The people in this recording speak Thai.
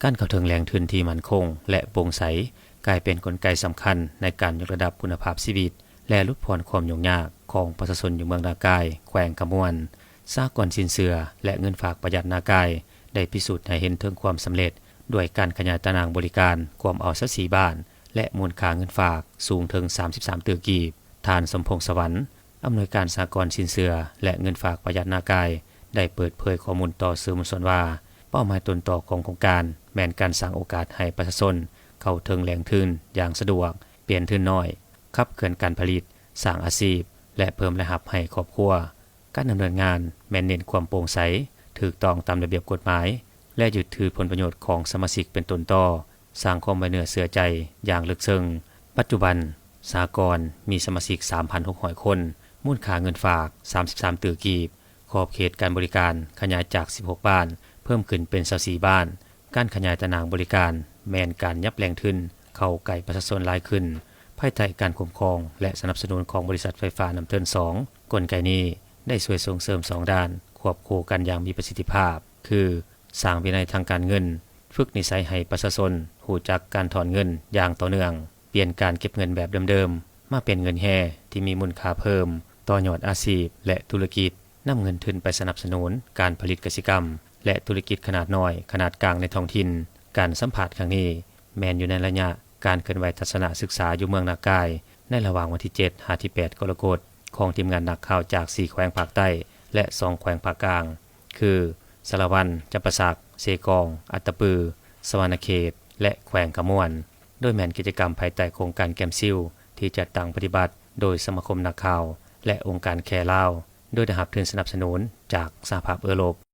การเข้าถึงแหล่งทุนที่มั่นคงและโปร่งใสกลายเป็นกลไกสำคัญในการยกระดับคุณภาพชีวิตและลดพรความยุ่งยากของประชาชนอยู่เมืองนากายแขวงขมวนสหกรณ์สินเชื่อและเงินฝากประหยัดนากายได้พิสูจน์ให้เห็นถึงความสำเร็จด้วยการขยายตารางบริการความเอา14บ้านและมูลค่าเงินฝากสูงถึง33 ตื้อกีบทานสมพงษ์สวรรค์อำนวยการสหกรณ์สินเชื่อและเงินฝากประหยัดนากายได้เปิดเผยข้อมูลต่อสื่อมวลชนว่าเป้าหมายต้นต่อของโครงการแม่นการสร้างโอกาสให้ประชาชนเข้าถึงแหล่งทุนอย่างสะดวกเปลี่ยนทุนน้อยขับเคลื่อนการผลิตสร้างอาชีพและเพิ่มรายรับให้ครอบครัวการดำเนินงานแม่นเน้นความโปร่งใสถูกต้องตามระเบียบกฎหมายและยึดถือผลประโยชน์ของสมาชิกเป็นต้นต่อสร้างความไว้เนื้อเชื่อใจอย่างลึกซึ้งปัจจุบันสหกรณ์มีสมาชิก 3,600 คนมูลค่าเงินฝาก33ตื้อกีบขอบเขตการบริการขยายจาก16บ้านเพิ่มขึ้นเป็น24บ้านการขยายตารางบริการแม่นการยับแรงทุนเข้าใกล้ประชาชนหลายขึ้นภายใต้การคุ้มครองและสนับสนุนของบริษัทไฟฟ้าน้ำเทิน2กลไกนี้ได้ช่วยส่งเสริม2ด้านควบคู่กันอย่างมีประสิทธิภาพคือสร้างวินัยทางการเงินฝึกนิสัยให้ประชาชนรู้จักการถอนเงินอย่างต่อเนื่องเปลี่ยนการเก็บเงินแบบเดิมๆมาเป็นเงินแห่ที่มีมูลค่าเพิ่มต่อยอดอาชีพและธุรกิจนำเงินทุนไปสนับสนุนการผลิตกสิกรรมและธุรกิจขนาดน้อยขนาดกลางในท้องถิ่นการสัมภาษณ์ครั้งนี้แม้นอยู่ในระยะการเคลื่อนไหวทัศนศึกษาอยู่เมืองนากายในระหว่างวันที่7 ถึง 8 กรกฎาคมของทีมงานนักข่าวจาก4แขวงภาคใต้และ2แขวงภาคกลางคือสารวันจำปาสักเสกองอัตตปือสวรรณเขตและแขวงขมวนโดยแม่นกิจกรรมภายใต้โครงการแกมซิลที่จัดตั้งปฏิบัติโดยสมาคมนักข่าวและองค์การแคร์ลาวโดยได้รับทุนสนับสนุนจากสหภาพยุโรป